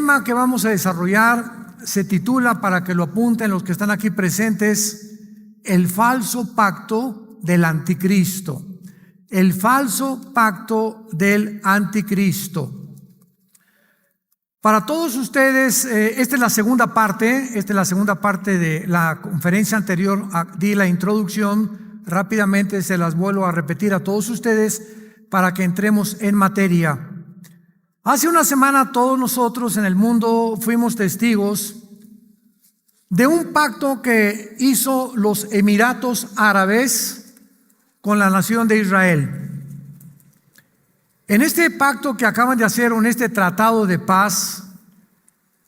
tema que vamos a desarrollar se titula, para que lo apunten los que están aquí presentes, el falso pacto del anticristo. El falso pacto del anticristo. Para todos ustedes, esta es la segunda parte de la conferencia anterior. Di la introducción, rápidamente se las vuelvo a repetir a todos ustedes para que entremos en materia. Hace una semana todos nosotros en el mundo fuimos testigos de un pacto que hizo los Emiratos Árabes con la nación de Israel. En este pacto que acaban de hacer, en este tratado de paz,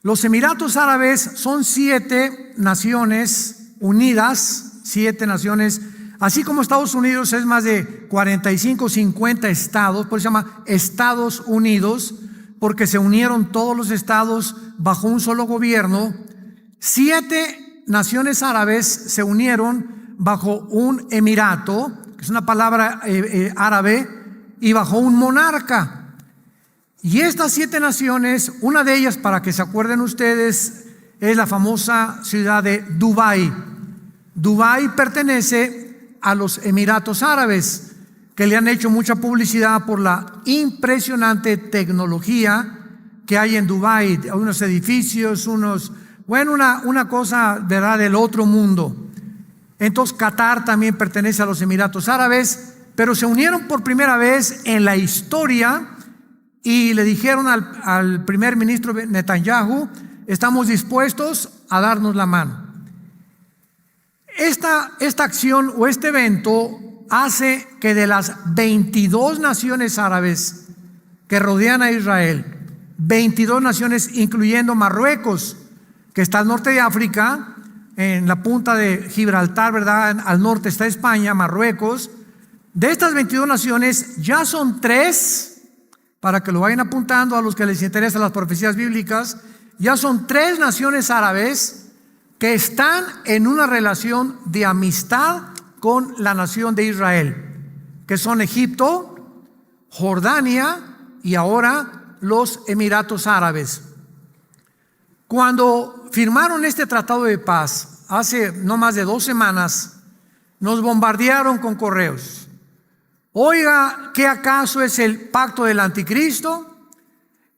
los Emiratos Árabes son 7 naciones unidas, 7 naciones, así como Estados Unidos es más de 45, 50 estados, por eso se llama Estados Unidos, porque se unieron todos los estados bajo un solo gobierno. 7 naciones árabes se unieron bajo un emirato, que es una palabra árabe, y bajo un monarca. Y estas 7 naciones, una de ellas, para que se acuerden ustedes, es la famosa ciudad de Dubái. Dubái pertenece a los Emiratos Árabes, que le han hecho mucha publicidad por la impresionante tecnología que hay en Dubái. Unos edificios, una cosa, ¿verdad?, del otro mundo. Entonces Qatar también pertenece a los Emiratos Árabes, pero se unieron por primera vez en la historia y le dijeron al primer ministro Netanyahu: estamos dispuestos a darnos la mano. Esta acción o este evento hace que de las 22 naciones árabes que rodean a Israel, 22 naciones incluyendo Marruecos, que está al norte de África, en la punta de Gibraltar, ¿verdad? Al norte está España, Marruecos. De estas 22 naciones ya son 3, para que lo vayan apuntando a los que les interesan las profecías bíblicas, ya son 3 naciones árabes que están en una relación de amistad con la nación de Israel, que son Egipto, Jordania y ahora los Emiratos Árabes. Cuando firmaron este tratado de paz, hace no más de 2 semanas, nos bombardearon con correos. Oiga, ¿qué acaso es el pacto del anticristo?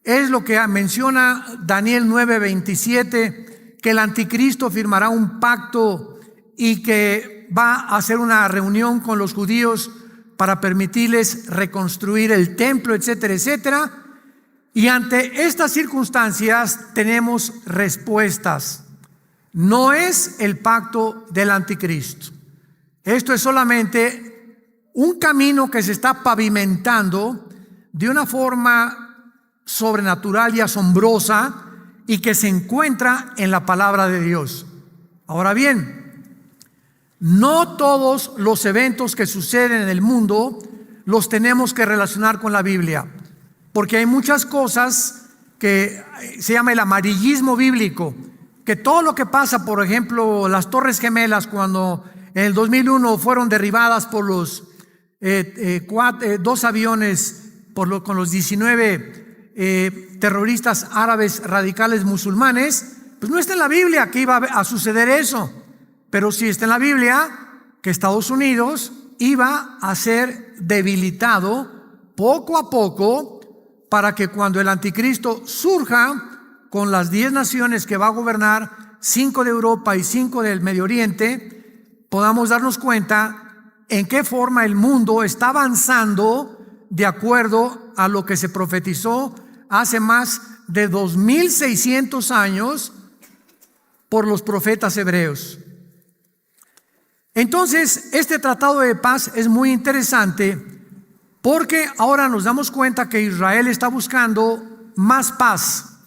Es lo que menciona Daniel 9:27, que el anticristo firmará un pacto y que va a hacer una reunión con los judíos para permitirles reconstruir el templo, etcétera, etcétera. Y ante estas circunstancias tenemos respuestas. No es el pacto del anticristo. Esto es solamente un camino que se está pavimentando de una forma sobrenatural y asombrosa y que se encuentra en la palabra de Dios. Ahora bien, no todos los eventos que suceden en el mundo los tenemos que relacionar con la Biblia, porque hay muchas cosas que se llama el amarillismo bíblico, que todo lo que pasa, por ejemplo, las Torres Gemelas, cuando en el 2001 fueron derribadas por los 2 aviones con los 19 terroristas árabes radicales musulmanes, pues no está en la Biblia que iba a suceder eso, pero sí está en la Biblia que Estados Unidos iba a ser debilitado poco a poco para que cuando el anticristo surja con las 10 naciones que va a gobernar, 5 de Europa y 5 del Medio Oriente, podamos darnos cuenta en qué forma el mundo está avanzando de acuerdo a lo que se profetizó hace más de 2600 años por los profetas hebreos. Entonces, este tratado de paz es muy interesante porque ahora nos damos cuenta que Israel está buscando más paz,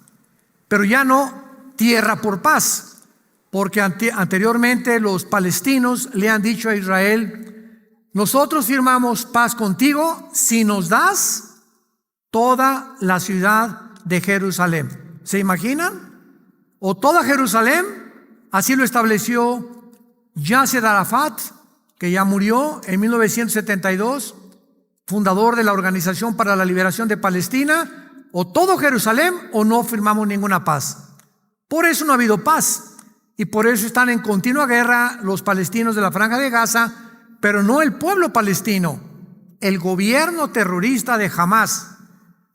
pero ya no tierra por paz, porque anteriormente los palestinos le han dicho a Israel: nosotros firmamos paz contigo si nos das toda la ciudad de Jerusalén. ¿Se imaginan? O toda Jerusalén. Así lo estableció Yasser Arafat, que ya murió en 1972, fundador de la Organización para la Liberación de Palestina, o todo Jerusalén o no firmamos ninguna paz. Por eso no ha habido paz y por eso están en continua guerra los palestinos de la Franja de Gaza, pero no el pueblo palestino, el gobierno terrorista de Hamás,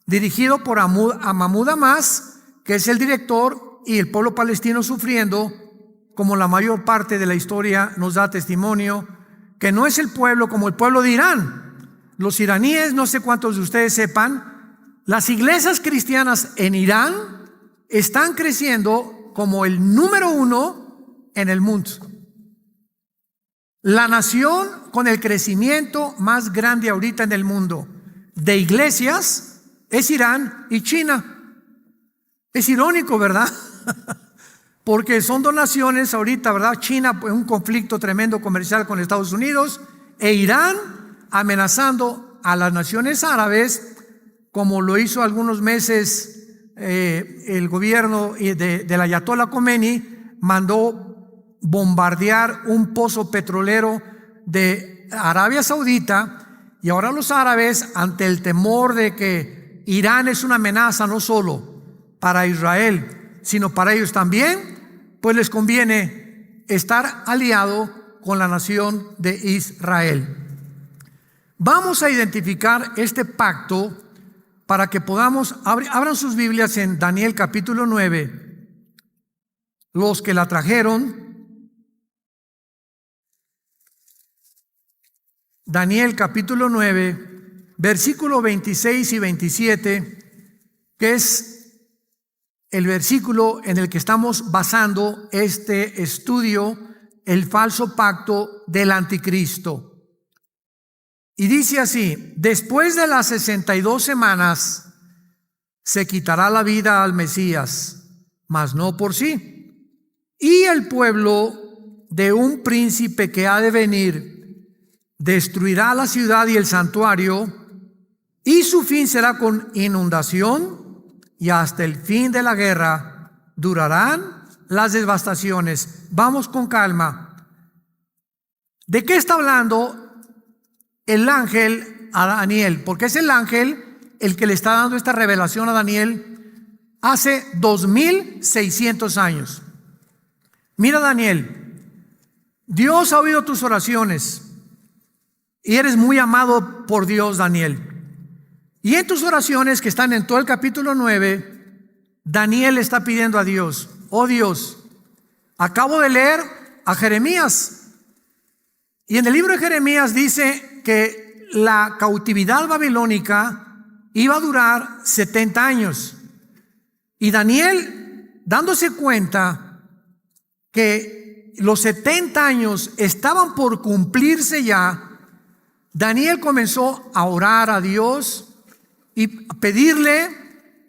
dirigido por Mahmoud Abbas, que es el director, y el pueblo palestino sufriendo, como la mayor parte de la historia nos da testimonio, que no es el pueblo como el pueblo de Irán. Los iraníes, no sé cuántos de ustedes sepan, las iglesias cristianas en Irán están creciendo como el número 1 en el mundo. La nación con el crecimiento más grande ahorita en el mundo de iglesias es Irán y China. Es irónico, ¿verdad? Porque son dos naciones ahorita, ¿verdad? China, pues, un conflicto tremendo comercial con Estados Unidos, e Irán amenazando a las naciones árabes, como lo hizo algunos meses el gobierno del Ayatollah Khomeini, mandó bombardear un pozo petrolero de Arabia Saudita, y ahora los árabes, ante el temor de que Irán es una amenaza no solo para Israel, sino para ellos también, pues les conviene estar aliado con la nación de Israel. Vamos a identificar este pacto para que podamos, abran sus Biblias en Daniel capítulo 9, los que la trajeron. Daniel capítulo 9, versículo 26 y 27, que es el versículo en el que estamos basando este estudio, el falso pacto del anticristo. Y dice así: después de las 62 semanas se quitará la vida al Mesías, mas no por sí. Y el pueblo de un príncipe que ha de venir destruirá la ciudad y el santuario, y su fin será con inundación, y hasta el fin de la guerra durarán las devastaciones. Vamos con calma. ¿De qué está hablando el ángel a Daniel? Porque es el ángel el que le está dando esta revelación a Daniel hace 2600 años. Mira, Daniel, Dios ha oído tus oraciones y eres muy amado por Dios, Daniel. Y en tus oraciones, que están en todo el capítulo 9, Daniel está pidiendo a Dios: oh Dios, acabo de leer a Jeremías, y en el libro de Jeremías dice que la cautividad babilónica iba a durar 70 años. Y Daniel, dándose cuenta que los 70 años estaban por cumplirse ya, Daniel comenzó a orar a Dios y pedirle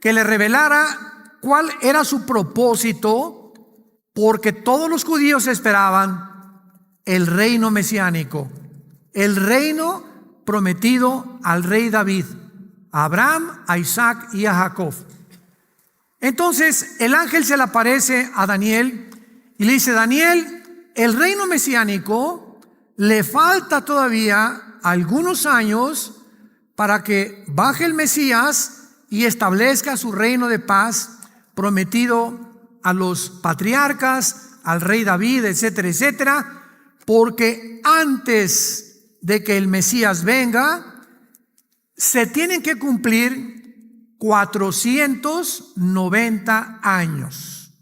que le revelara cuál era su propósito, porque todos los judíos esperaban el reino mesiánico, el reino prometido al rey David, a Abraham, a Isaac y a Jacob. Entonces el ángel se le aparece a Daniel y le dice: Daniel, el reino mesiánico le falta todavía algunos años para que baje el Mesías y establezca su reino de paz prometido a los patriarcas, al rey David, etcétera, etcétera, porque antes de que el Mesías venga, se tienen que cumplir 490 años.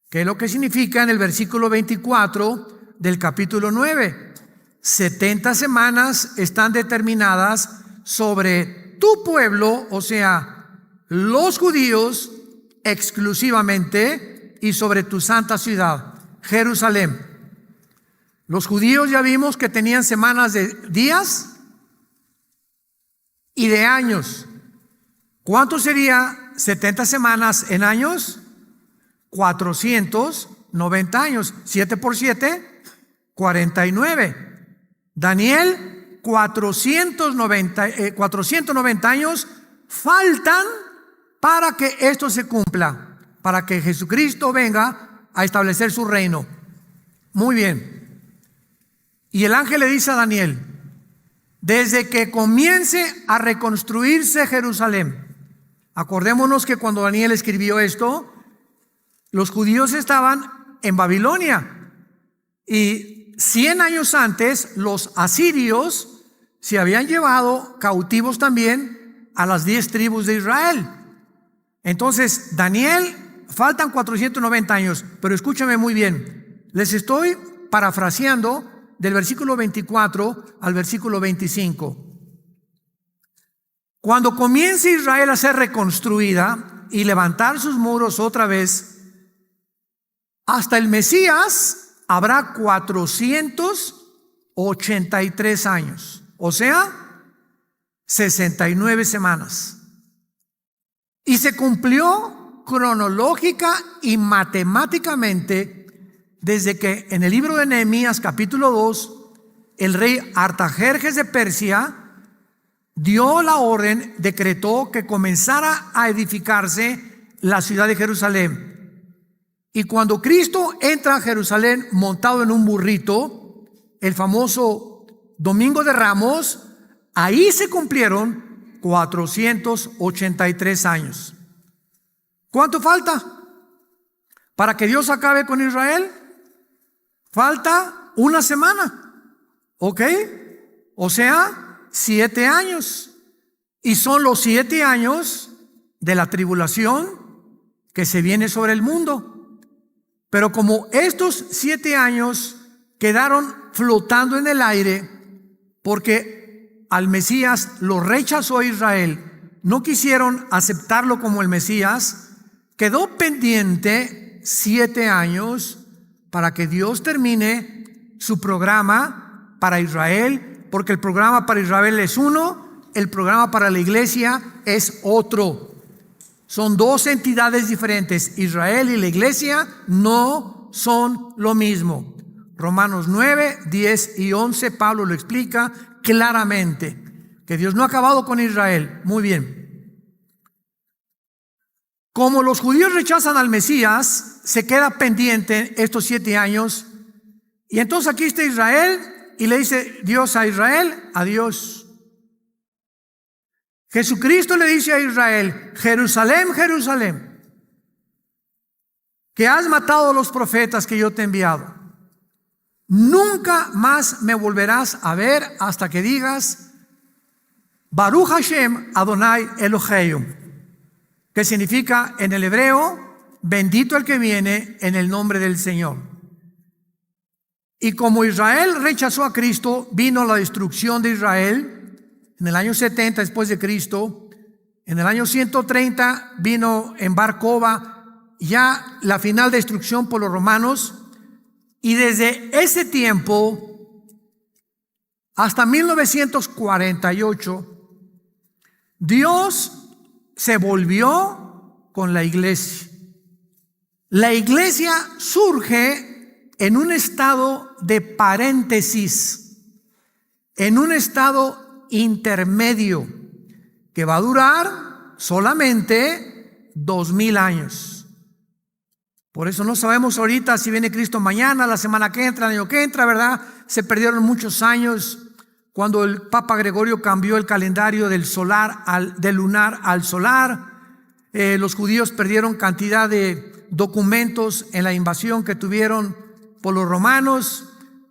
¿Qué es lo que significa en el versículo 24 del capítulo 9? 70 semanas están determinadas sobre tu pueblo, o sea, los judíos exclusivamente, y sobre tu santa ciudad, Jerusalén. Los judíos ya vimos que tenían semanas de días y de años. ¿Cuánto sería 70 semanas en años? 490 años. 7 por 7, 49. Daniel, 490 años faltan para que esto se cumpla, para que Jesucristo venga a establecer su reino. Muy bien. Y el ángel le dice a Daniel: desde que comience a reconstruirse Jerusalén Acordémonos que cuando Daniel escribió esto, los judíos estaban en Babilonia y 100 años antes los asirios se habían llevado cautivos también a las 10 tribus de Israel. Entonces, Daniel, faltan 490 años, pero escúchame muy bien. Les estoy parafraseando del versículo 24 al versículo 25. Cuando comience Israel a ser reconstruida y levantar sus muros otra vez, hasta el Mesías habrá 483 años, o sea, 69 semanas. Y se cumplió cronológica y matemáticamente desde que en el libro de Nehemías capítulo 2, el rey Artajerjes de Persia dio la orden, decretó que comenzara a edificarse la ciudad de Jerusalén. Y cuando Cristo entra a Jerusalén montado en un burrito, el famoso Domingo de Ramos, ahí se cumplieron 483 años. ¿Cuánto falta para que Dios acabe con Israel? Falta una semana, ¿ok? O sea, 7 años. Y son los 7 años de la tribulación que se viene sobre el mundo. Pero como estos 7 años quedaron flotando en el aire, porque al Mesías lo rechazó Israel, no quisieron aceptarlo como el Mesías, quedó pendiente 7 años para que Dios termine su programa para Israel, porque el programa para Israel es uno, el programa para la iglesia es otro. Son dos entidades diferentes. Israel y la iglesia no son lo mismo. Romanos 9, 10 y 11, Pablo lo explica claramente, que Dios no ha acabado con Israel. Muy bien. Como los judíos rechazan al Mesías, se queda pendiente estos 7 años. Y entonces aquí está Israel y le dice Dios a Israel, adiós. Jesucristo le dice a Israel, Jerusalén, Jerusalén, que has matado a los profetas que yo te he enviado. Nunca más me volverás a ver hasta que digas, Baruch Hashem Adonai Eloheinu, que significa en el hebreo, bendito el que viene en el nombre del Señor. Y como Israel rechazó a Cristo, vino la destrucción de Israel en el año 70 después de Cristo. En el año 130 vino en Bar Kokhba ya la final destrucción por los romanos. Y desde ese tiempo hasta 1948, Dios se volvió con la iglesia. La iglesia surge en un estado de paréntesis, en un estado intermedio que va a durar solamente 2000 años. Por eso no sabemos ahorita si viene Cristo mañana, la semana que entra, el año que entra, ¿verdad? Se perdieron muchos años cuando el Papa Gregorio cambió el calendario del lunar al solar. Los judíos perdieron cantidad de documentos en la invasión que tuvieron por los romanos.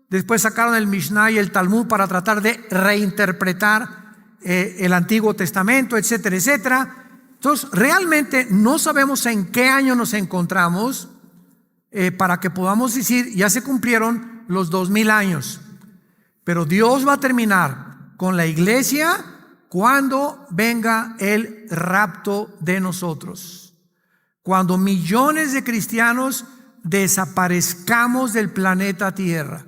Después sacaron el Mishnah y el Talmud para tratar de reinterpretar el Antiguo Testamento, etcétera, etcétera. Entonces, realmente no sabemos en qué año nos encontramos para que podamos decir, ya se cumplieron los 2000 años. Pero Dios va a terminar con la iglesia cuando venga el rapto de nosotros. Cuando millones de cristianos desaparezcamos del planeta Tierra.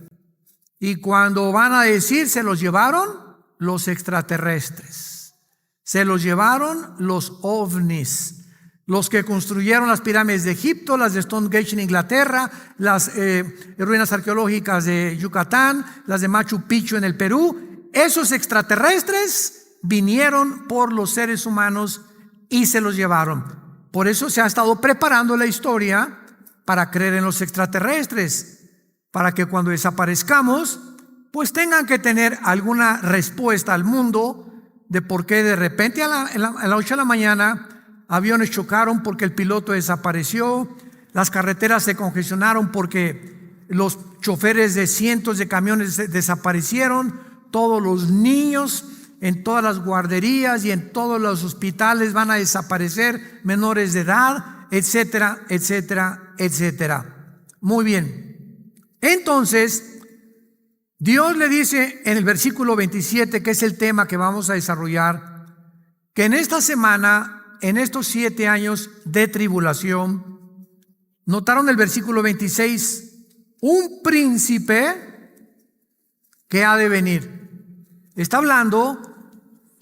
Y cuando van a decir, se los llevaron los extraterrestres. Se los llevaron los ovnis. Los que construyeron las pirámides de Egipto, las de Stonehenge en Inglaterra, las ruinas arqueológicas de Yucatán, las de Machu Picchu en el Perú. Esos extraterrestres vinieron por los seres humanos y se los llevaron. Por eso se ha estado preparando la historia para creer en los extraterrestres, para que cuando desaparezcamos, pues tengan que tener alguna respuesta al mundo de por qué de repente a la 8 de la mañana aviones chocaron porque el piloto desapareció, las carreteras se congestionaron porque los choferes de cientos de camiones desaparecieron, todos los niños en todas las guarderías y en todos los hospitales van a desaparecer, menores de edad, etcétera, etcétera, etcétera. Muy bien. Entonces, Dios le dice en el versículo 27, que es el tema que vamos a desarrollar, que en esta semana, en estos 7 años de tribulación, notaron el versículo 26, un príncipe que ha de venir. Está hablando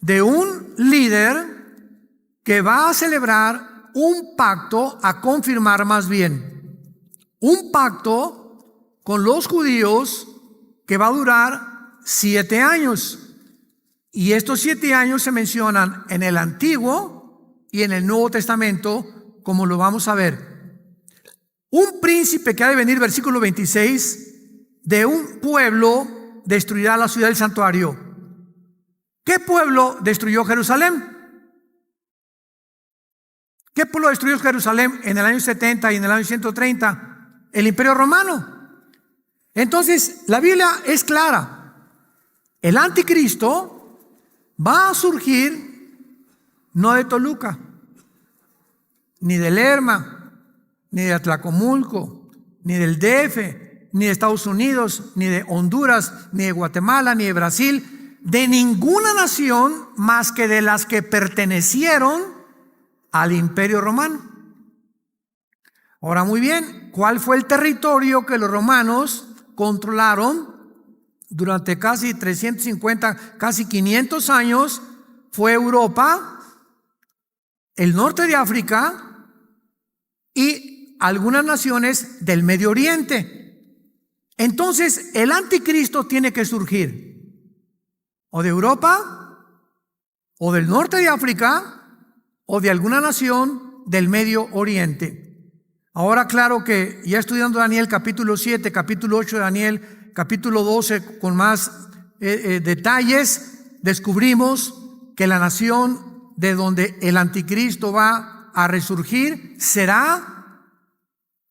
de un líder que va a celebrar un pacto, a confirmar más bien, un pacto con los judíos que va a durar 7 años. Y estos 7 años se mencionan en el Antiguo y en el Nuevo Testamento, como lo vamos a ver. Un príncipe que ha de venir, versículo 26, de un pueblo destruirá la ciudad del santuario. ¿Qué pueblo destruyó Jerusalén? ¿Qué pueblo destruyó Jerusalén en el año 70 y en el año 130? El Imperio Romano. Entonces, la Biblia es clara. El anticristo va a surgir no de Toluca, ni de Lerma, ni de Atlacomulco, ni del DF, ni de Estados Unidos, ni de Honduras, ni de Guatemala, ni de Brasil, de ninguna nación más que de las que pertenecieron al Imperio Romano. Ahora, muy bien, ¿cuál fue el territorio que los romanos controlaron durante casi 350, casi 500 años? Fue Europa, el norte de África y algunas naciones del Medio Oriente. Entonces, el anticristo tiene que surgir o de Europa, o del norte de África, o de alguna nación del Medio Oriente. Ahora, claro que ya estudiando Daniel capítulo 7, capítulo 8 de Daniel, capítulo 12, con más detalles, descubrimos que la nación de donde el anticristo va a resurgir será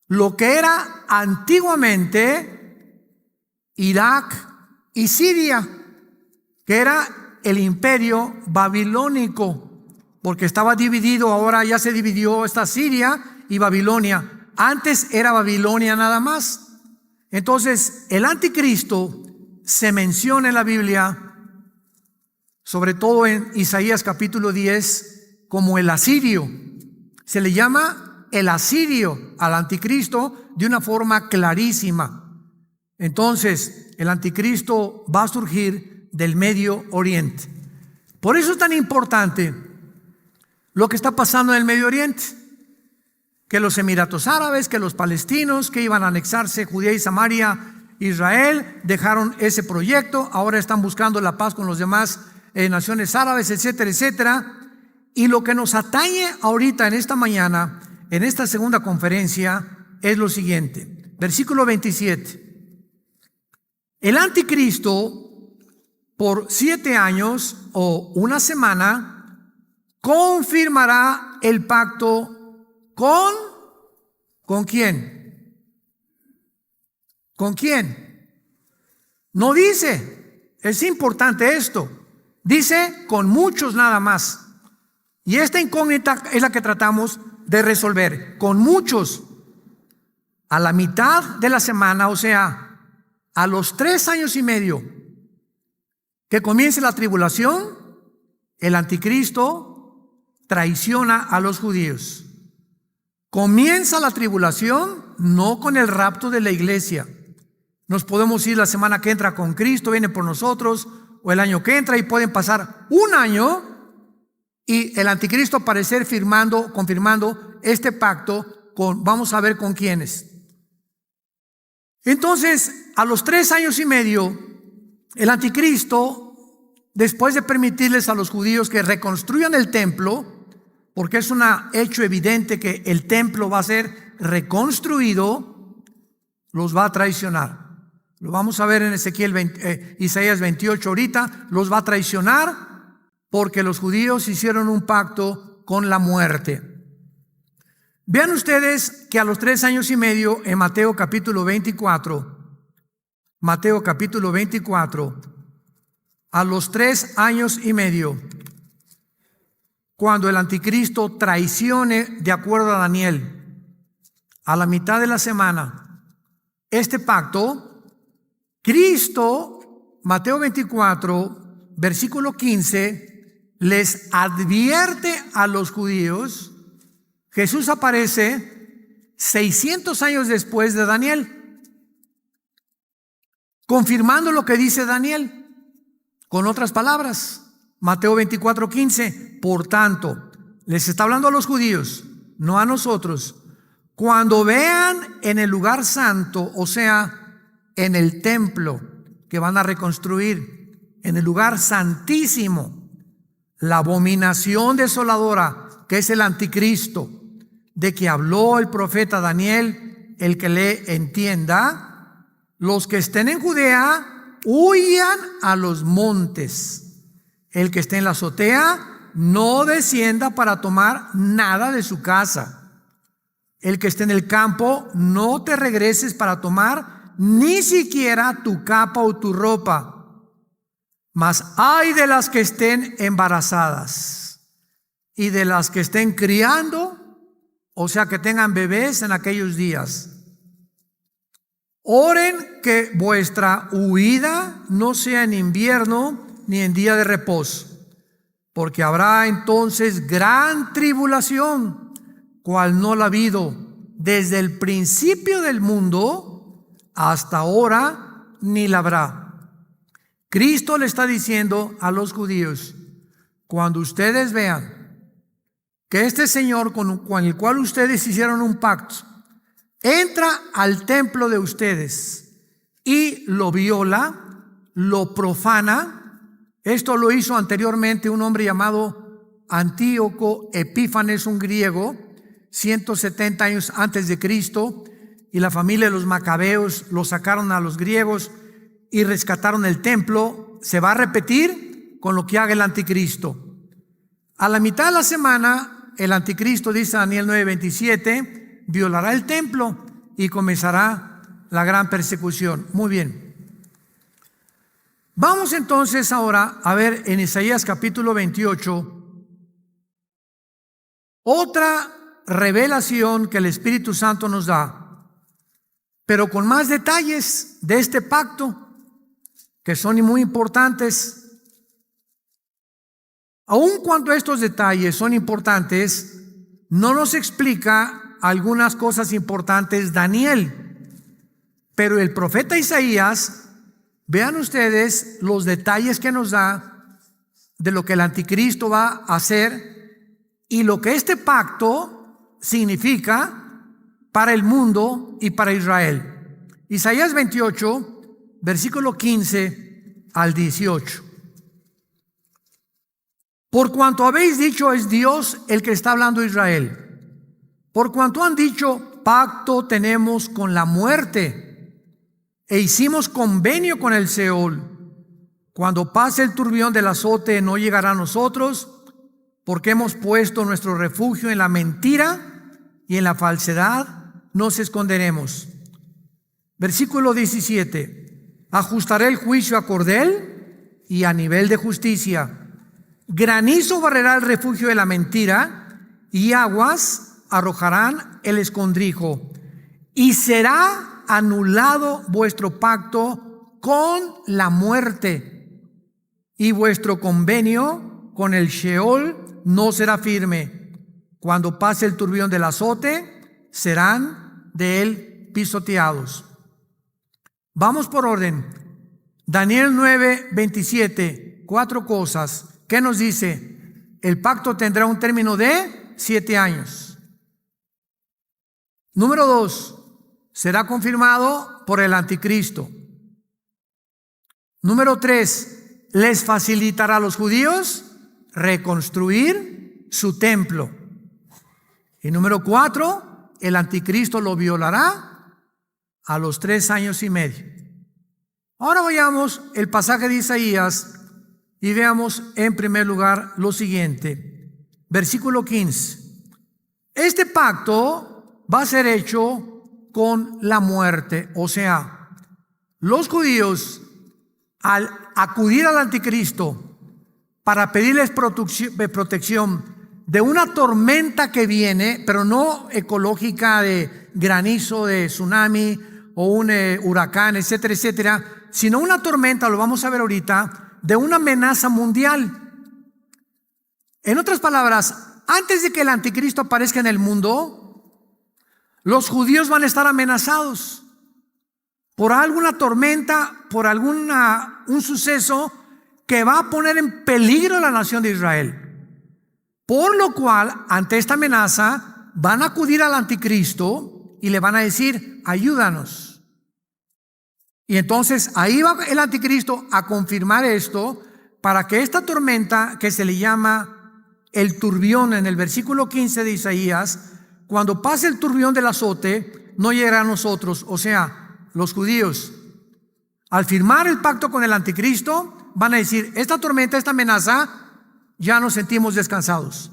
lo que era antiguamente Irak y Siria, que era el imperio babilónico, porque estaba dividido, ahora ya se dividió, está Siria y Babilonia. Antes era Babilonia nada más. Entonces, el anticristo se menciona en la Biblia, sobre todo en Isaías capítulo 10, como el asirio. Se le llama el asirio al anticristo de una forma clarísima. Entonces, el anticristo va a surgir del Medio Oriente. Por eso es tan importante lo que está pasando en el Medio Oriente, que los Emiratos Árabes, que los palestinos que iban a anexarse Judea y Samaria, Israel, dejaron ese proyecto, ahora están buscando la paz con los demás naciones árabes, etcétera, etcétera. Y lo que nos atañe ahorita en esta mañana, en esta segunda conferencia, es lo siguiente, versículo 27. El anticristo, por 7 años o una semana, confirmará el pacto ¿con quién? ¿Con quién? No dice, es importante esto, dice con muchos nada más. Y esta incógnita es la que tratamos de resolver. Con muchos, a la mitad de la semana, o sea, a los 3 años y medio que comience la tribulación, el anticristo traiciona a los judíos. Comienza la tribulación no con el rapto de la iglesia. Nos podemos ir la semana que entra con Cristo, viene por nosotros, o el año que entra, y pueden pasar un año y el anticristo aparecer confirmando este pacto con, vamos a ver con quiénes. Entonces, a los 3 años y medio, el anticristo, después de permitirles a los judíos que reconstruyan el templo, porque es un hecho evidente que el templo va a ser reconstruido, los va a traicionar. Lo vamos a ver en Isaías 28 ahorita. Los va a traicionar porque los judíos hicieron un pacto con la muerte. Vean ustedes que a los 3 años y medio, en Mateo capítulo 24, a los 3 años y medio, cuando el anticristo traicione, de acuerdo a Daniel, a la mitad de la semana, este pacto, Cristo, Mateo 24, versículo 15, les advierte a los judíos. Jesús aparece 600 años después de Daniel, confirmando lo que dice Daniel. Con otras palabras, Mateo 24, 15, por tanto, les está hablando a los judíos, no a nosotros. Cuando vean en el lugar santo, o sea, en el templo que van a reconstruir, en el lugar santísimo, la abominación desoladora, que es el anticristo, de que habló el profeta Daniel, el que le entienda, los que estén en Judea, huyan a los montes. El que esté en la azotea, no descienda para tomar nada de su casa. El que esté en el campo, no te regreses para tomar ni siquiera tu capa o tu ropa. Mas ay de las que estén embarazadas y de las que estén criando, o sea, que tengan bebés en aquellos días. Oren que vuestra huida no sea en invierno ni en día de reposo, porque habrá entonces gran tribulación, cual no la ha habido desde el principio del mundo hasta ahora, ni la habrá. Cristo le está diciendo a los judíos, cuando ustedes vean que este Señor con el cual ustedes hicieron un pacto, entra al templo de ustedes y lo viola, lo profana. Esto lo hizo anteriormente un hombre llamado Antíoco Epífanes, un griego, 170 años antes de Cristo, y la familia de los macabeos lo sacaron a los griegos y rescataron el templo. Se va a repetir con lo que haga el anticristo. A la mitad de la semana, el anticristo, dice Daniel 9:27, violará el templo y comenzará la gran persecución. Muy bien. Vamos entonces ahora a ver en Isaías capítulo 28 otra revelación que el Espíritu Santo nos da, pero con más detalles de este pacto que son muy importantes. Aun cuando estos detalles son importantes, no nos explica algunas cosas importantes Daniel, pero el profeta Isaías, vean ustedes los detalles que nos da de lo que el anticristo va a hacer y lo que este pacto significa para el mundo y para Israel. Isaías 28, versículo 15 al 18. Por cuanto habéis dicho, es Dios el que está hablando a Israel. Por cuanto han dicho, pacto tenemos con la muerte e hicimos convenio con el Seol. Cuando pase el turbión del azote no llegará a nosotros, porque hemos puesto nuestro refugio en la mentira y en la falsedad nos esconderemos. Versículo 17. Ajustaré el juicio a cordel y a nivel de justicia. Granizo barrerá el refugio de la mentira y aguas arrojarán el escondrijo, y será anulado vuestro pacto con la muerte, y vuestro convenio con el Sheol no será firme. Cuando pase el turbión del azote, serán de él pisoteados. Vamos por orden. Daniel 9:27, 4 cosas. ¿Qué nos dice? El pacto tendrá un término de 7 años. Número 2, será confirmado por el anticristo. Número 3, les facilitará a los judíos reconstruir su templo. Y número 4, el anticristo lo violará a los 3 años y medio. Ahora vayamos el pasaje de Isaías y veamos en primer lugar lo siguiente. versículo 15. Este pacto va a ser hecho con la muerte. O sea, los judíos, al acudir al anticristo para pedirles protección de una tormenta que viene, pero no ecológica de granizo, de tsunami o un huracán, etcétera, etcétera, sino una tormenta, lo vamos a ver ahorita, de una amenaza mundial. En otras palabras, antes de que el anticristo aparezca en el mundo, los judíos van a estar amenazados por alguna tormenta, por un suceso que va a poner en peligro a la nación de Israel. Por lo cual, ante esta amenaza, van a acudir al anticristo y le van a decir: ayúdanos. Y entonces ahí va el anticristo a confirmar esto, para que esta tormenta, que se le llama el turbión en el versículo 15 de Isaías, cuando pase el turbión del azote, no llegará a nosotros, o sea, los judíos. Al firmar el pacto con el anticristo, van a decir: esta tormenta, esta amenaza, ya nos sentimos descansados.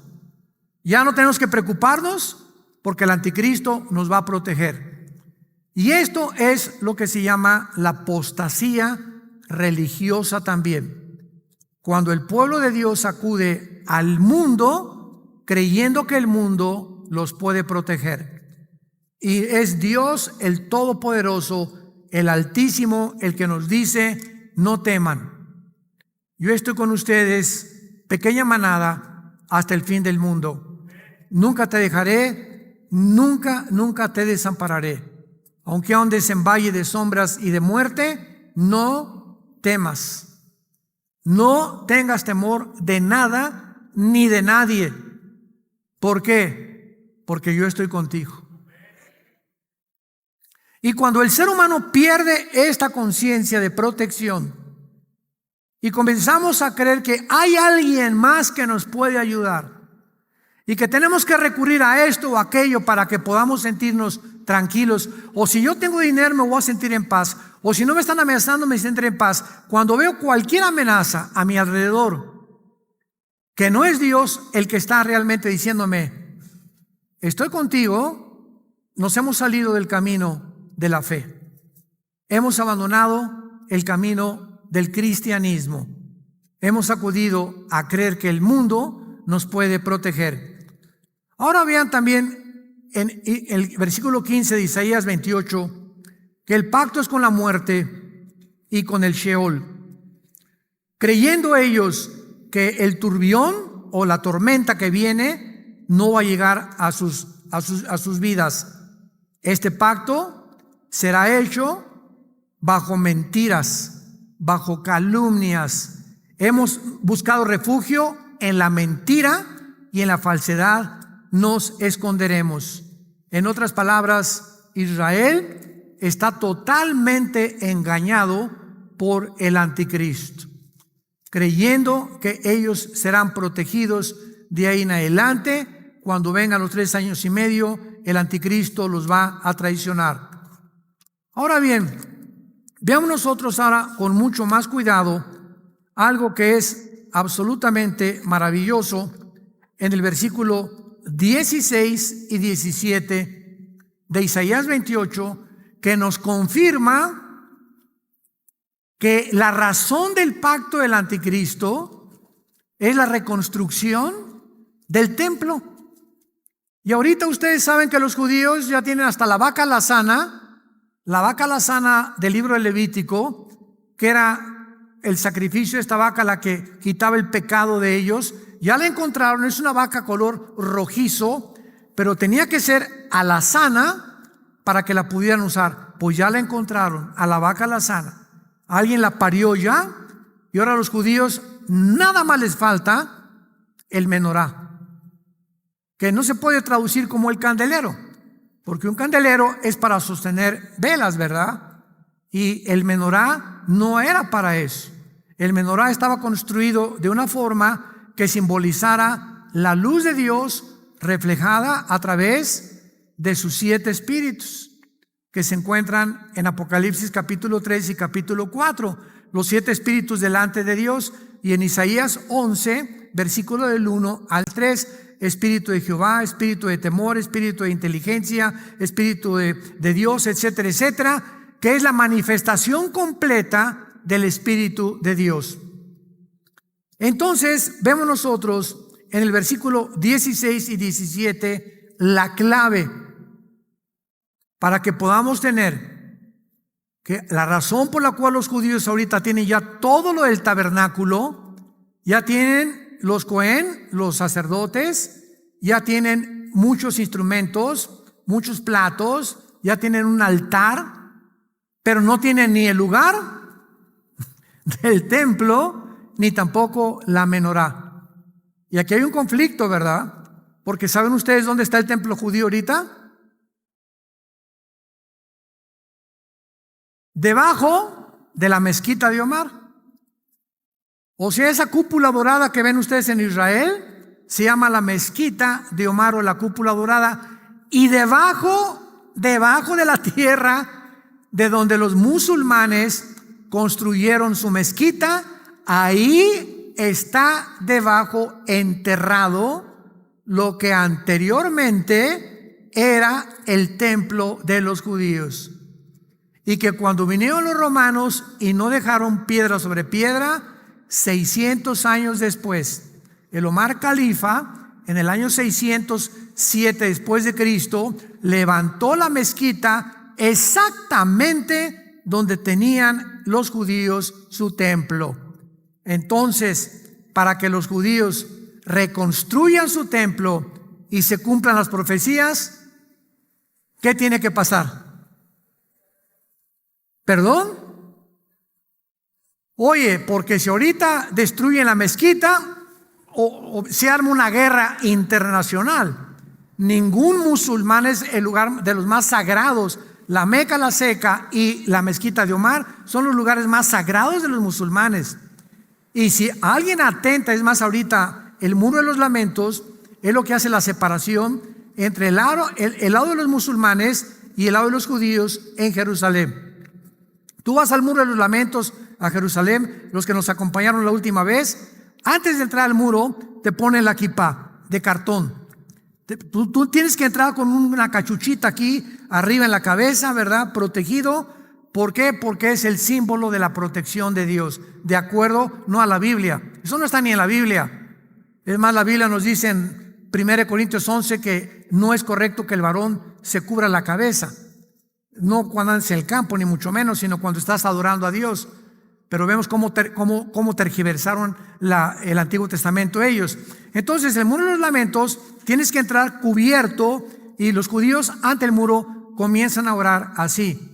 Ya no tenemos que preocuparnos, porque el anticristo nos va a proteger. Y esto es lo que se llama la apostasía religiosa también. Cuando el pueblo de Dios acude al mundo creyendo que el mundo los puede proteger. Y es Dios el Todopoderoso, el Altísimo, el que nos dice: no teman. Yo estoy con ustedes, pequeña manada, hasta el fin del mundo. Nunca te dejaré, nunca te desampararé. Aunque andes en valle de sombras y de muerte, no temas. No tengas temor de nada ni de nadie. ¿Por qué? Porque yo estoy contigo. Y cuando el ser humano pierde esta conciencia de protección y comenzamos a creer que hay alguien más que nos puede ayudar y que tenemos que recurrir a esto o aquello para que podamos sentirnos tranquilos, o si yo tengo dinero me voy a sentir en paz, o si no me están amenazando me sentiré en paz. Cuando veo cualquier amenaza a mi alrededor, que no es Dios el que está realmente diciéndome: estoy contigo, nos hemos salido del camino de la fe. Hemos abandonado el camino del cristianismo. Hemos acudido a creer que el mundo nos puede proteger. Ahora vean también en el versículo 15 de Isaías 28, que el pacto es con la muerte y con el Sheol. Creyendo ellos que el turbión o la tormenta que viene no va a llegar a sus vidas. Este pacto será hecho bajo mentiras, bajo calumnias. Hemos buscado refugio en la mentira y en la falsedad nos esconderemos. En otras palabras, Israel está totalmente engañado por el anticristo, creyendo que ellos serán protegidos de ahí en adelante. Cuando vengan los 3 años y medio, el anticristo los va a traicionar. Ahora bien, veamos nosotros ahora con mucho más cuidado algo que es absolutamente maravilloso en el versículo 16 y 17 de Isaías 28, que nos confirma que la razón del pacto del anticristo es la reconstrucción del templo. Y ahorita ustedes saben que los judíos ya tienen hasta la vaca alazana del libro del Levítico, que era el sacrificio de esta vaca la que quitaba el pecado de ellos. Ya la encontraron, es una vaca color rojizo, pero tenía que ser alazana para que la pudieran usar. Pues ya la encontraron, a la vaca alazana. Alguien la parió ya, y ahora a los judíos nada más les falta el menorá, que no se puede traducir como el candelero, porque un candelero es para sostener velas, ¿verdad? Y el menorá no era para eso. El menorá estaba construido de una forma que simbolizara la luz de Dios reflejada a través de sus 7 espíritus, que se encuentran en Apocalipsis capítulo 3 y capítulo 4, los 7 espíritus delante de Dios, y en Isaías 11, versículo del 1 al 3, espíritu de Jehová, espíritu de temor, espíritu de inteligencia, espíritu de Dios, etcétera, etcétera, que es la manifestación completa del Espíritu de Dios. Entonces, vemos nosotros en el versículo 16 y 17 la clave para que podamos tener que la razón por la cual los judíos ahorita tienen ya todo lo del tabernáculo, ya tienen los Cohen, los sacerdotes, ya tienen muchos instrumentos, muchos platos, ya tienen un altar, pero no tienen ni el lugar del templo, ni tampoco la menorá. Y aquí hay un conflicto, ¿verdad? Porque ¿saben ustedes dónde está el templo judío ahorita? Debajo de la mezquita de Omar. O sea, esa cúpula dorada que ven ustedes en Israel se llama la mezquita de Omar o la cúpula dorada. Y debajo de la tierra de donde los musulmanes construyeron su mezquita, ahí está debajo enterrado lo que anteriormente era el templo de los judíos. Y que cuando vinieron los romanos y no dejaron piedra sobre piedra, 600 años después, el Omar Califa, en el año 607 después de Cristo, levantó la mezquita exactamente donde tenían los judíos su templo. Entonces, para que los judíos reconstruyan su templo y se cumplan las profecías, ¿qué tiene que pasar? ¿Perdón? Oye, porque si ahorita destruyen la mezquita o se arma una guerra internacional, ningún musulmán es el lugar de los más sagrados. La Meca, la Seca y la mezquita de Omar son los lugares más sagrados de los musulmanes. Y si alguien atenta, es más, ahorita el muro de los lamentos es lo que hace la separación entre el lado de los musulmanes y el lado de los judíos en Jerusalén. Tú vas al muro de los lamentos a Jerusalén, los que nos acompañaron la última vez, antes de entrar al muro te ponen la kipá de cartón. Tú tienes que entrar con una cachuchita aquí arriba en la cabeza, ¿verdad? Protegido. ¿Por qué? Porque es el símbolo de la protección de Dios, de acuerdo no a la Biblia. Eso no está ni en la Biblia. Es más, la Biblia nos dice en 1 Corintios 11 que no es correcto que el varón se cubra la cabeza. No cuando andas en el campo, ni mucho menos, sino cuando estás adorando a Dios. Pero vemos cómo tergiversaron el Antiguo Testamento ellos. Entonces, el muro de los lamentos tienes que entrar cubierto, y los judíos ante el muro comienzan a orar así.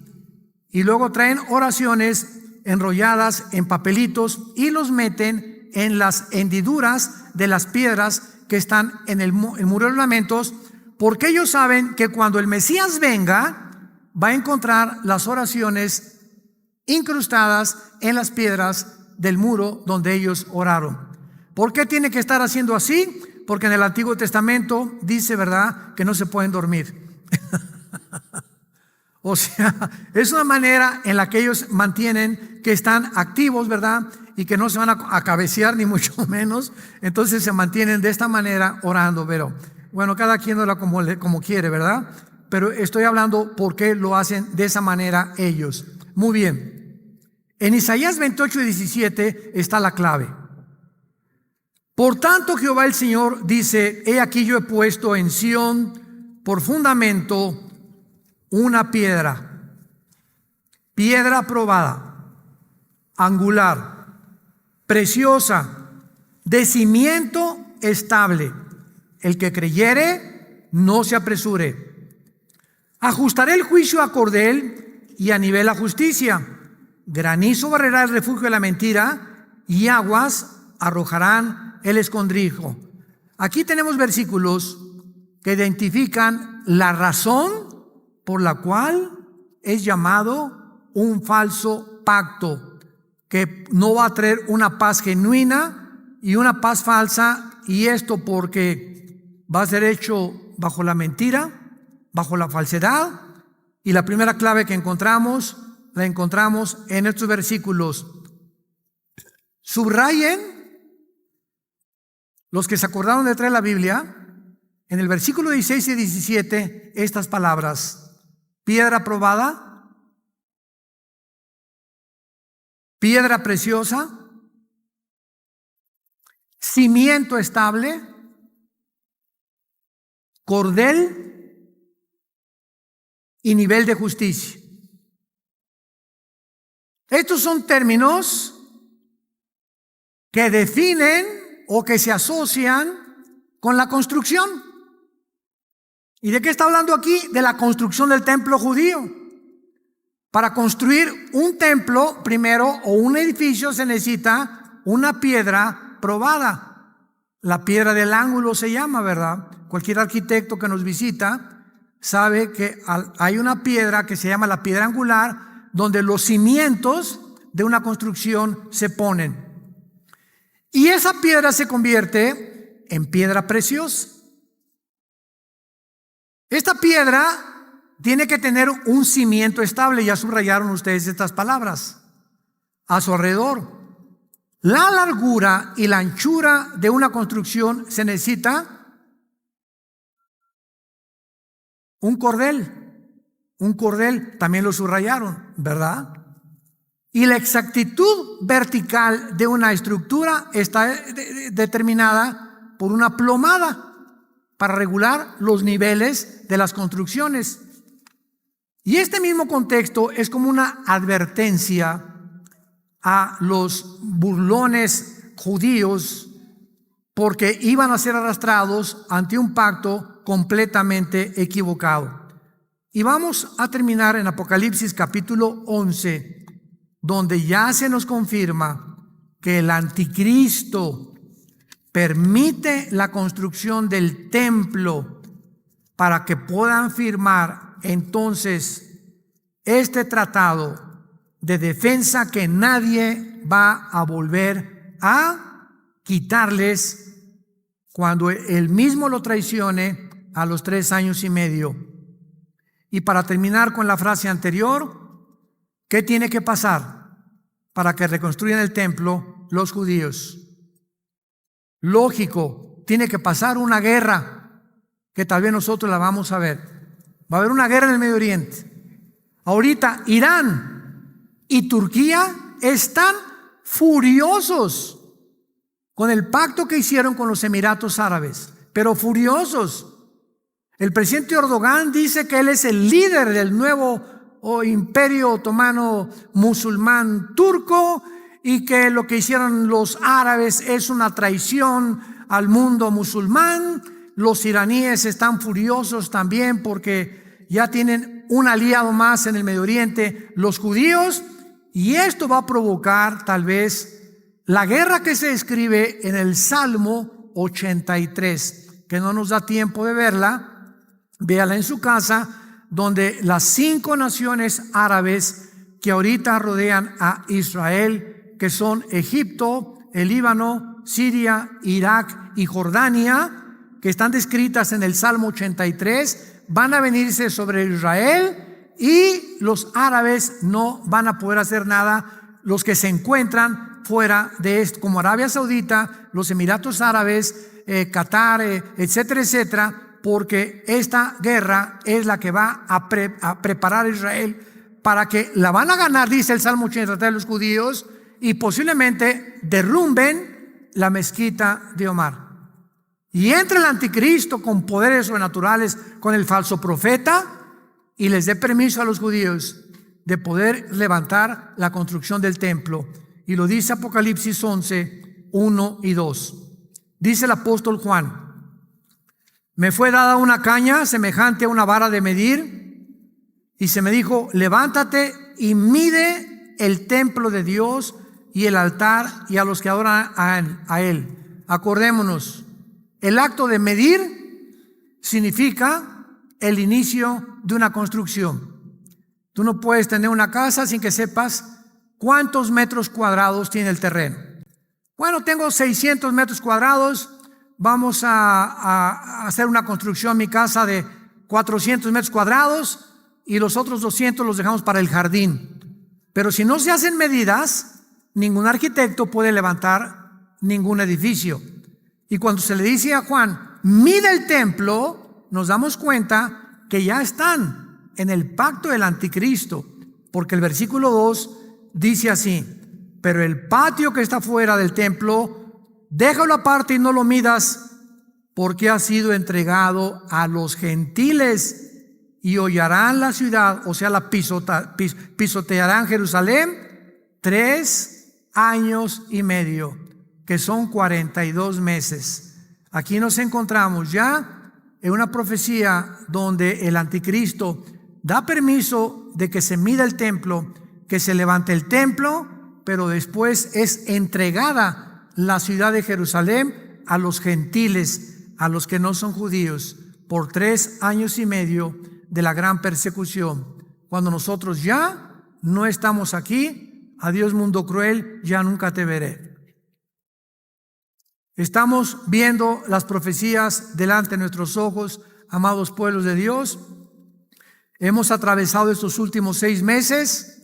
Y luego traen oraciones enrolladas en papelitos y los meten en las hendiduras de las piedras que están en el muro de los lamentos, porque ellos saben que cuando el Mesías venga, va a encontrar las oraciones incrustadas en las piedras del muro donde ellos oraron. ¿Por qué tiene que estar haciendo así? Porque en el Antiguo Testamento dice, ¿verdad?, que no se pueden dormir. O sea, es una manera en la que ellos mantienen que están activos, ¿verdad? Y que no se van a cabecear ni mucho menos. Entonces se mantienen de esta manera orando. Pero bueno, cada quien lo hará como quiere, ¿verdad? Pero estoy hablando por qué lo hacen de esa manera ellos. Muy bien. En Isaías 28:17 está la clave. Por tanto, Jehová el Señor dice: he aquí yo he puesto en Sión por fundamento una piedra probada, angular, preciosa, de cimiento estable. El que creyere, no se apresure. Ajustaré el juicio a cordel y a nivel la justicia. Granizo barrerá el refugio de la mentira y aguas arrojarán el escondrijo. Aquí tenemos versículos que identifican la razón por la cual es llamado un falso pacto, que no va a traer una paz genuina y una paz falsa, y esto porque va a ser hecho bajo la mentira, bajo la falsedad. Y la primera clave que la encontramos en estos versículos. Subrayen, los que se acordaron de traer la Biblia, en el versículo 16 y 17 estas palabras: piedra probada, piedra preciosa, cimiento estable, cordel y nivel de justicia. Estos son términos que definen o que se asocian con la construcción. ¿Y de qué está hablando aquí? De la construcción del templo judío. Para construir un templo, primero, o un edificio, se necesita una piedra probada. La piedra del ángulo se llama, ¿verdad? Cualquier arquitecto que nos visita sabe que hay una piedra que se llama la piedra angular, donde los cimientos de una construcción se ponen. Y esa piedra se convierte en piedra preciosa. Esta piedra tiene que tener un cimiento estable. Ya subrayaron ustedes estas palabras a su alrededor. La largura y la anchura de una construcción se necesita un cordel, también lo subrayaron, ¿verdad? Y la exactitud vertical de una estructura está determinada por una plomada para regular los niveles de las construcciones. Y este mismo contexto es como una advertencia a los burlones judíos, porque iban a ser arrastrados ante un pacto completamente equivocado. Y vamos a terminar en Apocalipsis capítulo 11, donde ya se nos confirma que el anticristo permite la construcción del templo para que puedan firmar entonces este tratado de defensa que nadie va a volver a quitarles cuando él mismo lo traicione a los 3 años y medio. Y para terminar con la frase anterior, ¿qué tiene que pasar para que reconstruyan el templo los judíos? Lógico, tiene que pasar una guerra que tal vez nosotros la vamos a ver. Va a haber una guerra en el Medio Oriente. Ahorita Irán y Turquía están furiosos con el pacto que hicieron con los Emiratos Árabes, pero furiosos. El presidente Erdogan dice que él es el líder del nuevo imperio otomano musulmán turco y que lo que hicieron los árabes es una traición al mundo musulmán. Los iraníes están furiosos también porque ya tienen un aliado más en el Medio Oriente, los judíos, y esto va a provocar tal vez la guerra que se describe en el Salmo 83, que no nos da tiempo de verla. Véala en su casa, donde las 5 naciones árabes que ahorita rodean a Israel, que son Egipto, el Líbano, Siria, Irak y Jordania, que están descritas en el Salmo 83, van a venirse sobre Israel y los árabes no van a poder hacer nada. Los que se encuentran fuera de esto, como Arabia Saudita, los Emiratos Árabes, Qatar, etcétera, etcétera, porque esta guerra es la que va a preparar a Israel para que la van a ganar, dice el Salmo 83 de los judíos, y posiblemente derrumben la mezquita de Omar. Y entra el anticristo con poderes sobrenaturales, con el falso profeta, y les dé permiso a los judíos de poder levantar la construcción del templo. Y lo dice Apocalipsis 11, 1 y 2. Dice el apóstol Juan: me fue dada una caña semejante a una vara de medir, y se me dijo: levántate y mide el templo de Dios y el altar y a los que adoran a él. Acordémonos, el acto de medir significa el inicio de una construcción. Tú no puedes tener una casa sin que sepas cuántos metros cuadrados tiene el terreno. Bueno, tengo 600 metros cuadrados, vamos a hacer una construcción, mi casa de 400 metros cuadrados, y los otros 200 los dejamos para el jardín. Pero si no se hacen medidas, ningún arquitecto puede levantar ningún edificio. Y cuando se le dice a Juan: mide el templo, nos damos cuenta que ya están en el pacto del anticristo, porque el versículo 2 dice así: pero el patio que está fuera del templo, déjalo aparte y no lo midas, porque ha sido entregado a los gentiles y hollarán la ciudad, o sea, la pisotearán Jerusalén 3 años y medio, que son 42 meses. Aquí nos encontramos ya en una profecía donde el anticristo da permiso de que se mida el templo, que se levante el templo, pero después es entregada la ciudad de Jerusalén a los gentiles, a los que no son judíos, por 3 años y medio de la gran persecución. Cuando nosotros ya no estamos aquí, adiós mundo cruel, ya nunca te veré. Estamos viendo las profecías delante de nuestros ojos, amados pueblos de Dios. Hemos atravesado estos últimos 6 meses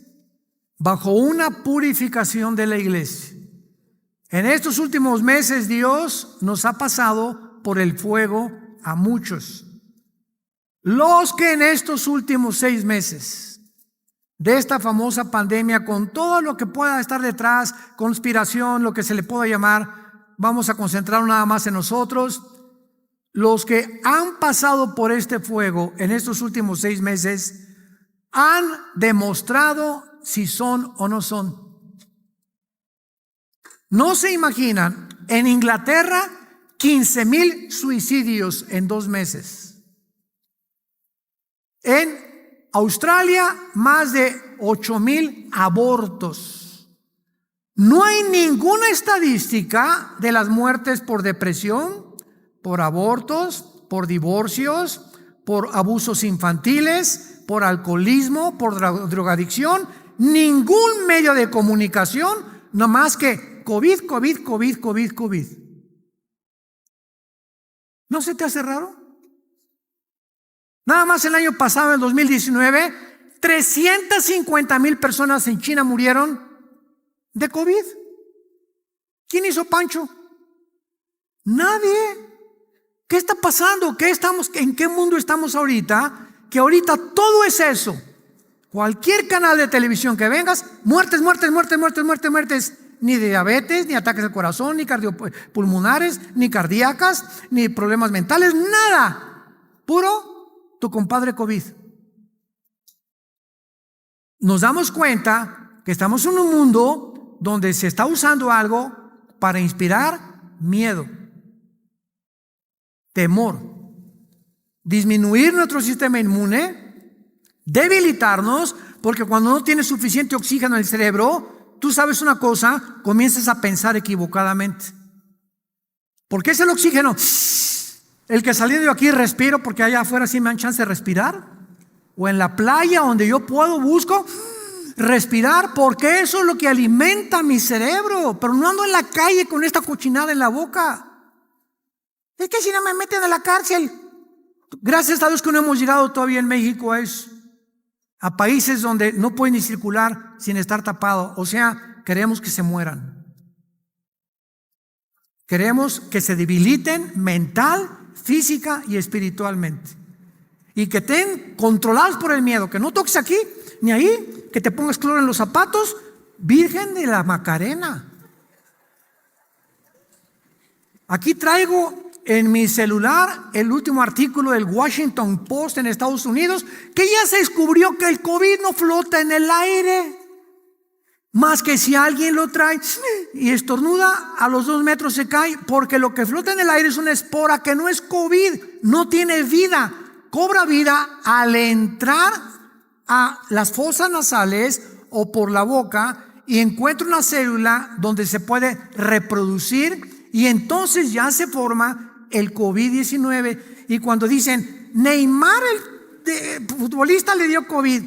bajo una purificación de la iglesia. En estos últimos meses Dios nos ha pasado por el fuego a muchos. Los que en estos últimos 6 meses de esta famosa pandemia, con todo lo que pueda estar detrás, conspiración, lo que se le pueda llamar, vamos a concentrar nada más en nosotros. Los que han pasado por este fuego en estos últimos 6 meses han demostrado si son o no son. No se imaginan, en Inglaterra 15,000 suicidios en 2 meses. En Australia más de 8,000 abortos. No hay ninguna estadística de las muertes por depresión, por abortos, por divorcios, por abusos infantiles, por alcoholismo, por drogadicción. Ningún medio de comunicación, no más que COVID. ¿No se te hace raro? Nada más el año pasado, en 2019, 350,000 personas en China murieron de COVID. ¿Quién hizo Pancho? Nadie. ¿Qué está pasando? ¿En qué mundo estamos ahorita? Que ahorita todo es eso. Cualquier canal de televisión que vengas, muertes. Ni de diabetes, ni ataques al corazón, ni cardiopulmonares, ni cardíacas, ni problemas mentales, nada. Puro tu compadre COVID. Nos damos cuenta que estamos en un mundo donde se está usando algo para inspirar miedo, temor, disminuir nuestro sistema inmune, debilitarnos, porque cuando no tienes suficiente oxígeno en el cerebro, tú sabes una cosa, comienzas a pensar equivocadamente. ¿Por qué es el oxígeno? El que saliendo de aquí respiro porque allá afuera sí me dan chance de respirar. O en la playa donde yo puedo, busco respirar, porque eso es lo que alimenta mi cerebro. Pero no ando en la calle con esta cochinada en la boca. Es que si no me meten a la cárcel. Gracias a Dios que no hemos llegado todavía en México a eso. A países donde no pueden ni circular sin estar tapado. O sea, queremos que se mueran. Queremos que se debiliten mental, física y espiritualmente. Y que estén controlados por el miedo. Que no toques aquí ni ahí. Que te pongas cloro en los zapatos. Virgen de la Macarena. Aquí traigo en mi celular el último artículo del Washington Post en Estados Unidos, que ya se descubrió que el COVID no flota en el aire, más que si alguien lo trae y estornuda, a los 2 metros se cae, porque lo que flota en el aire es una espora que no es COVID, no tiene vida, cobra vida al entrar a las fosas nasales o por la boca y encuentra una célula donde se puede reproducir, y entonces ya se forma el COVID-19. Y cuando dicen Neymar, el futbolista, le dio COVID,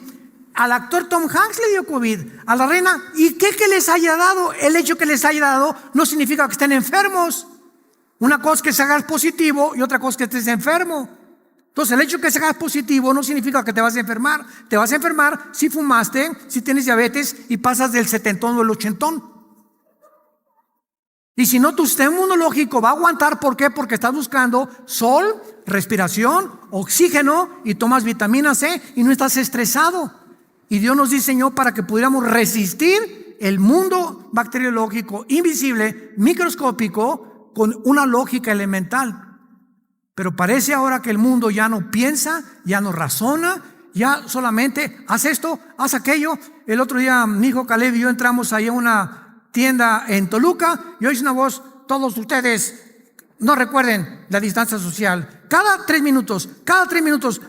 al actor Tom Hanks le dio COVID, a la reina, ¿y qué que les haya dado? El hecho que les haya dado no significa que estén enfermos. Una cosa es que se hagas positivo y otra cosa es que estés enfermo. Entonces el hecho que se hagas positivo no significa que te vas a enfermar. Te vas a enfermar si fumaste, si tienes diabetes y pasas del 70 al 80. Y si no, tu sistema inmunológico va a aguantar. ¿Por qué? Porque estás buscando sol, respiración, oxígeno y tomas vitamina C y no estás estresado. Y Dios nos diseñó para que pudiéramos resistir el mundo bacteriológico invisible, microscópico, con una lógica elemental. Pero parece ahora que el mundo ya no piensa, ya no razona, ya solamente haz esto, haz aquello. El otro día mi hijo Caleb y yo entramos ahí a una tienda en Toluca y oíste una voz: todos ustedes no recuerden la distancia social. Cada 3 minutos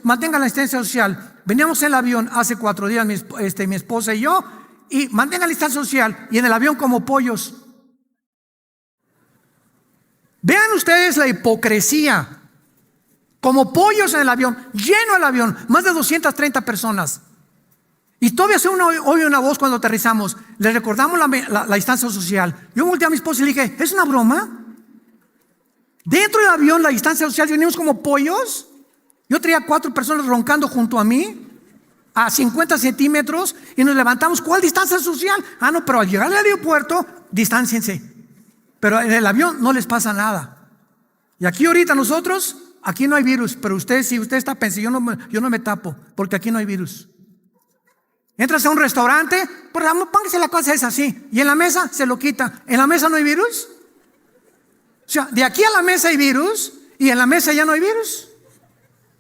mantengan la distancia social. Veníamos en el avión hace 4 días, mi esposa y yo, y mantengan la distancia social, y en el avión como pollos. Vean ustedes la hipocresía. Como pollos en el avión, lleno el avión, más de 230 personas. Y todavía se oye una voz cuando aterrizamos. Le recordamos la distancia social. Yo volteé a mi esposa y le dije: ¿es una broma? Dentro del avión, la distancia social, venimos como pollos. Yo traía 4 personas roncando junto a mí, a 50 centímetros, y nos levantamos. ¿Cuál distancia social? No, pero al llegar al aeropuerto, distánciense. Pero en el avión no les pasa nada. Y aquí ahorita nosotros, aquí no hay virus. Pero usted, si usted está pensando, yo no me tapo, porque aquí no hay virus. Entras a un restaurante, por favor, póngase la cosa es así, y en la mesa se lo quita. ¿En la mesa no hay virus? O sea, de aquí a la mesa hay virus, y en la mesa ya no hay virus.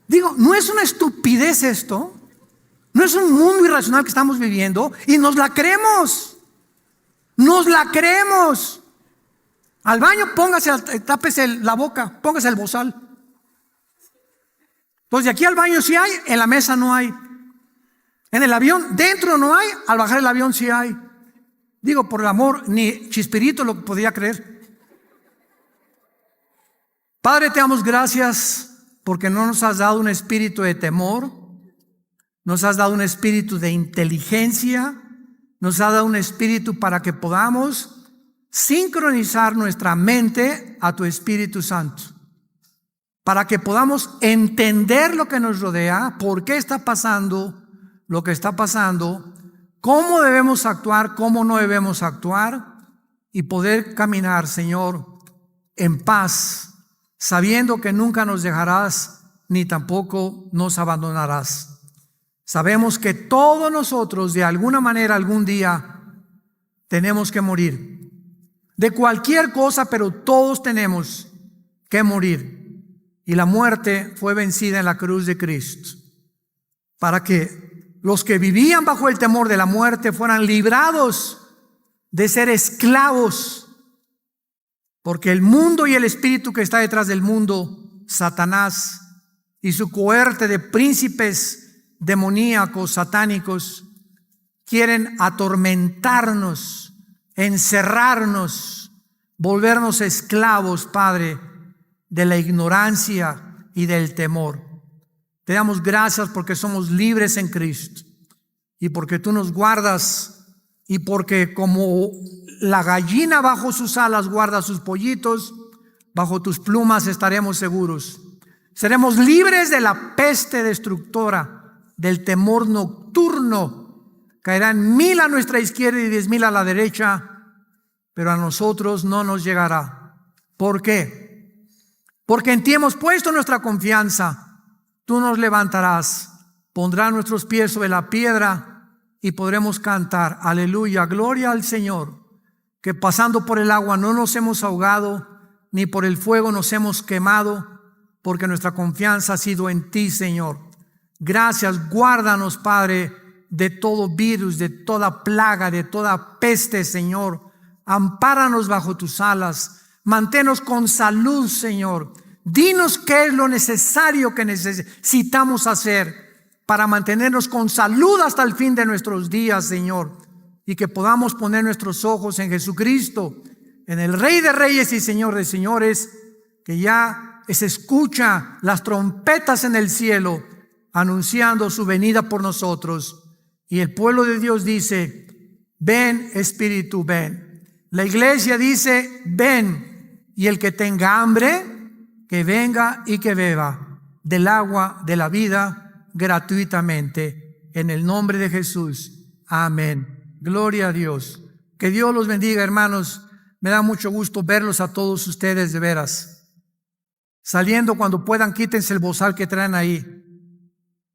Digo, ¿no es una estupidez esto? ¿No es un mundo irracional que estamos viviendo? Y nos la creemos. Nos la creemos. Al baño póngase, tápese la boca, póngase el bozal. Entonces de aquí al baño sí hay, en la mesa no hay. En el avión dentro no hay, al bajar el avión sí hay. Digo, por el amor, ni Chispirito lo podía creer. Padre, te damos gracias porque no nos has dado un espíritu de temor, nos has dado un espíritu de inteligencia, nos has dado un espíritu para que podamos sincronizar nuestra mente a tu Espíritu Santo, para que podamos entender lo que nos rodea, por qué está pasando lo que está pasando, cómo debemos actuar, cómo no debemos actuar, y poder caminar, Señor, en paz, sabiendo que nunca nos dejarás ni tampoco nos abandonarás. Sabemos que todos nosotros de alguna manera algún día tenemos que morir, de cualquier cosa, pero todos tenemos que morir. Y la muerte fue vencida en la cruz de Cristo, para que los que vivían bajo el temor de la muerte fueran librados de ser esclavos, porque el mundo y el espíritu que está detrás del mundo, Satanás y su cohorte de príncipes demoníacos, satánicos, quieren atormentarnos, encerrarnos, volvernos esclavos, Padre, de la ignorancia y del temor. Te damos gracias porque somos libres en Cristo, y porque tú nos guardas, y porque como la gallina bajo sus alas guarda sus pollitos, bajo tus plumas estaremos seguros. Seremos libres de la peste destructora, del temor nocturno. Caerán 1000 a nuestra izquierda y 10,000 a la derecha, pero a nosotros no nos llegará. ¿Por qué? Porque en ti hemos puesto nuestra confianza. Tú nos levantarás, pondrás nuestros pies sobre la piedra y podremos cantar: aleluya, gloria al Señor, que pasando por el agua no nos hemos ahogado, ni por el fuego nos hemos quemado, porque nuestra confianza ha sido en ti, Señor. Gracias, guárdanos, Padre, de todo virus, de toda plaga, de toda peste, Señor. Ampáranos bajo tus alas, manténnos con salud, Señor. Dinos qué es lo necesario que necesitamos hacer para mantenernos con salud hasta el fin de nuestros días, Señor, y que podamos poner nuestros ojos en Jesucristo, en el Rey de Reyes y Señor de Señores, que ya se escucha las trompetas en el cielo anunciando su venida por nosotros. Y el pueblo de Dios dice: ven, Espíritu, ven. La iglesia dice: ven. Y el que tenga hambre, que venga y que beba del agua de la vida gratuitamente, en el nombre de Jesús. Amén. Gloria a Dios. Que Dios los bendiga, hermanos. Me da mucho gusto verlos a todos ustedes, de veras. Saliendo cuando puedan, quítense el bozal que traen ahí.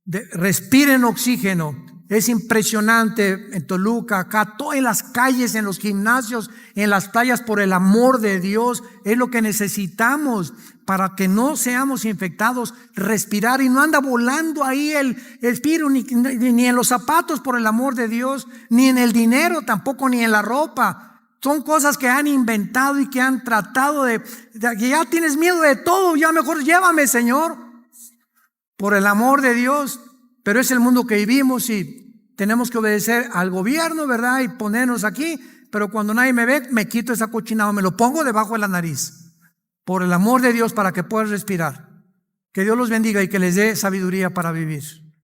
Respiren oxígeno. Es impresionante en Toluca, acá, todas las calles, en los gimnasios, en las playas, por el amor de Dios. Es lo que necesitamos para que no seamos infectados, respirar, y no anda volando ahí el virus, ni en los zapatos, por el amor de Dios, ni en el dinero tampoco, ni en la ropa. Son cosas que han inventado y que han tratado de que ya tienes miedo de todo, ya mejor llévame, Señor, por el amor de Dios. Pero es el mundo que vivimos y tenemos que obedecer al gobierno, ¿verdad? Y ponernos aquí. Pero cuando nadie me ve, me quito esa cochinada, me lo pongo debajo de la nariz, por el amor de Dios, para que puedas respirar. Que Dios los bendiga y que les dé sabiduría para vivir.